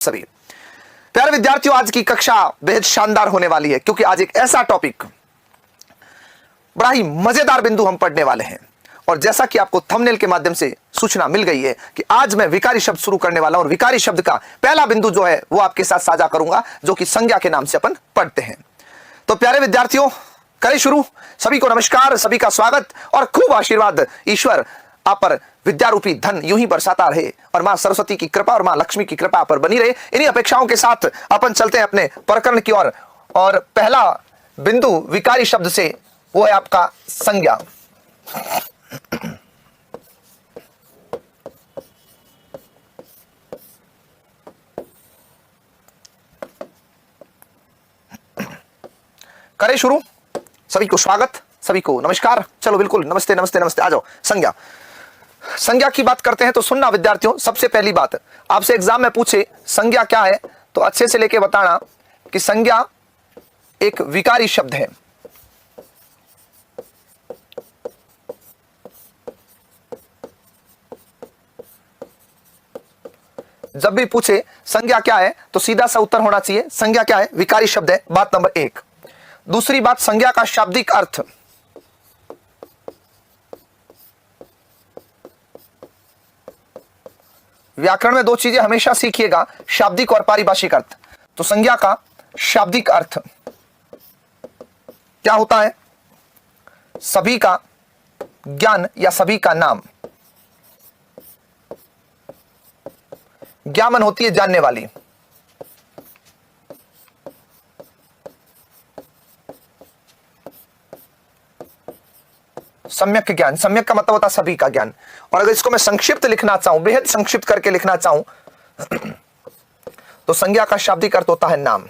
सभी प्यारे विद्यार्थियों, आज की कक्षा बेहद शानदार होने वाली है क्योंकि आज एक ऐसा टॉपिक, बड़ा ही मजेदार बिंदु हम पढ़ने वाले हैं। और जैसा कि आपको थंबनेल के माध्यम से सूचना मिल गई है कि आज मैं विकारी शब्द शुरू करने वाला हूं और विकारी शब्द का पहला बिंदु जो है वो आपके साथ साझा करूंगा, जो कि संज्ञा के नाम से अपन पढ़ते हैं। तो प्यारे विद्यार्थियों, करें शुरू। सभी को नमस्कार, सभी का स्वागत और खूब आशीर्वाद। ईश्वर आप पर विद्या रूपी धन यूं ही बरसाता रहे और मां सरस्वती की कृपा और मां लक्ष्मी की कृपा पर बनी रहे। इन्हीं अपेक्षाओं के साथ अपन चलते हैं अपने प्रकरण की ओर। और पहला बिंदु विकारी शब्द से वो है आपका संज्ञा। करें शुरू। सभी को स्वागत, सभी को नमस्कार। चलो बिल्कुल, नमस्ते नमस्ते नमस्ते। आ जाओ। संज्ञा, संज्ञा की बात करते हैं तो सुनना विद्यार्थियों। सबसे पहली बात, आपसे एग्जाम में पूछे संज्ञा क्या है तो अच्छे से लेके बताना कि संज्ञा एक विकारी शब्द है। जब भी पूछे संज्ञा क्या है तो सीधा सा उत्तर होना चाहिए संज्ञा क्या है, विकारी शब्द है। बात नंबर एक। दूसरी बात, संज्ञा का शाब्दिक अर्थ। व्याकरण में दो चीजें हमेशा सीखिएगा, शाब्दिक और पारिभाषिक अर्थ। तो संज्ञा का शाब्दिक अर्थ क्या होता है? सभी का ज्ञान या सभी का नाम। ज्ञामन होती है जानने वाली। सम्यक ज्ञान, सम्यक का मतलब होता है सभी का ज्ञान। और अगर इसको मैं संक्षिप्त लिखना चाहूं, बेहद संक्षिप्त करके लिखना चाहूं तो संज्ञा का शाब्दिक अर्थ होता है नाम।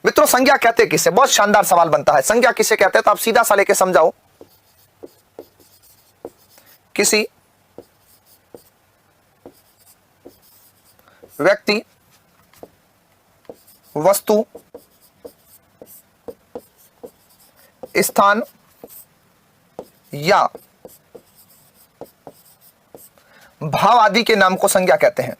मित्रों, संज्ञा कहते किसे? बहुत शानदार सवाल बनता है। संज्ञा किसे कहते हैं? तो आप सीधा सा लेके समझाओ। किसी व्यक्ति, वस्तु, स्थान या भाव आदि के नाम को संज्ञा कहते हैं।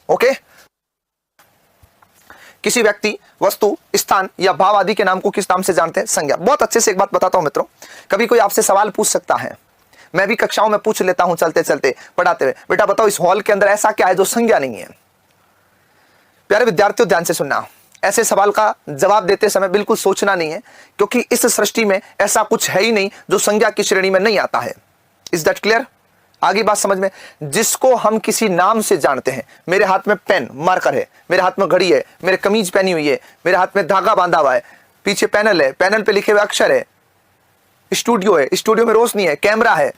ओके? किसी व्यक्ति, वस्तु, स्थान या भाव आदि के नाम को किस नाम से जानते हैं? संज्ञा। बहुत अच्छे से एक बात बताता हूं मित्रों, कभी कोई आपसे सवाल पूछ सकता है, मैं भी कक्षाओं में पूछ लेता हूं चलते चलते पढ़ाते हुए, बेटा बताओ इस हॉल के अंदर ऐसा क्या है जो संज्ञा नहीं है? प्यारे विद्यार्थियों, ध्यान से सुनना। ऐसे सवाल का जवाब देते समय बिल्कुल सोचना नहीं है, क्योंकि इस सृष्टि में ऐसा कुछ है ही नहीं जो संज्ञा की श्रेणी में नहीं आता है। Is that clear? आगे बात समझ में। जिसको हम किसी नाम से जानते हैं, मेरे हाथ में पेन मार्कर है, मेरे हाथ में घड़ी है, मेरे कमीज पहनी हुई है, मेरे हाथ में धागा बांधा हुआ है, पीछे पैनल है, पैनल पे लिखे हुए अक्षर है, स्टूडियो है, स्टूडियो में रोशनी है, कैमरा है,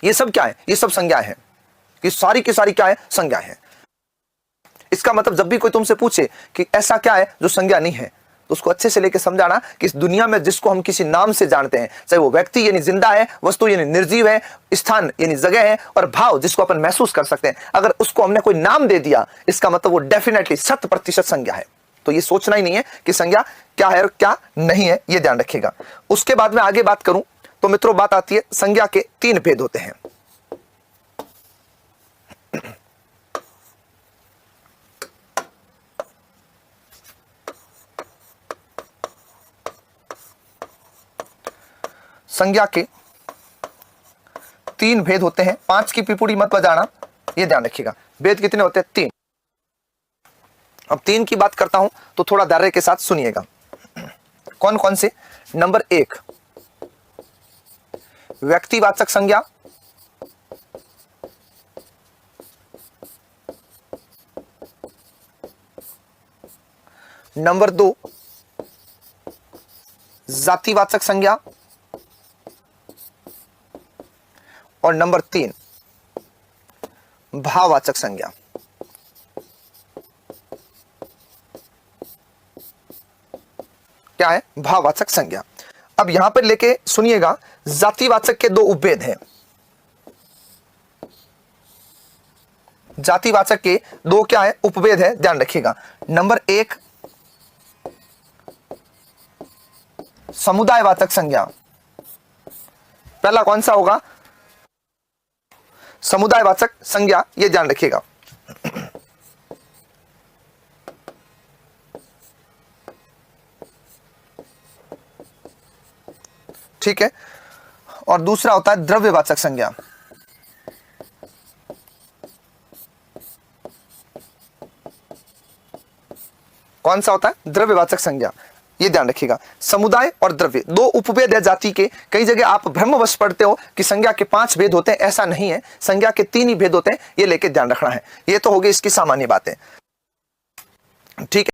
ये सब क्या है? ये सब संज्ञा है। ये सारी की सारी क्या है? संज्ञा है। इसका मतलब जब भी कोई तुमसे पूछे कि ऐसा क्या है जो संज्ञा नहीं है, तो उसको अच्छे से लेके समझाना कि इस दुनिया में जिसको हम किसी नाम से जानते हैं, चाहे वो व्यक्ति यानी जिंदा है, वस्तु यानी निर्जीव है, स्थान यानी जगह है, और भाव जिसको अपन महसूस कर सकते हैं, अगर उसको हमने कोई नाम दे दिया, इसका मतलब वो डेफिनेटली 100% संज्ञा है। तो ये सोचना ही नहीं है कि संज्ञा क्या है और क्या नहीं है, ये ध्यान रखिएगा। उसके बाद में आगे बात करूं तो मित्रों, बात आती है संज्ञा के 3 भेद होते हैं। संज्ञा के 3 भेद होते हैं। 5 की पिपुड़ी मत बजाना, ये ध्यान रखिएगा। भेद कितने होते हैं? 3। अब 3 की बात करता हूं तो थोड़ा धैर्य के साथ सुनिएगा। कौन कौन से? नंबर 1, व्यक्तिवाचक संज्ञा। नंबर 2, जातिवाचक संज्ञा। और नंबर 3, भाववाचक संज्ञा। क्या है? भाववाचक संज्ञा। अब यहां पर लेके सुनिएगा, जातिवाचक के 2 उपभेद हैं। जातिवाचक के दो क्या है, उपभेद है, ध्यान रखिएगा। नंबर 1 समुदायवाचक संज्ञा। पहला कौन सा होगा, समुदायवाचक संज्ञा, ये ध्यान रखिएगा। ठीक है, और दूसरा होता है द्रव्यवाचक संज्ञा। कौन सा होता है, द्रव्यवाचक संज्ञा, ये ध्यान रखिएगा। समुदाय और द्रव्य दो उपभेद है जाति के। कई जगह आप भ्रमवश पढ़ते हो कि संज्ञा के 5 भेद होते हैं, ऐसा नहीं है, संज्ञा के 3 ही भेद होते हैं, ये लेके ध्यान रखना है। ये तो हो गई इसकी सामान्य बातें, ठीक है।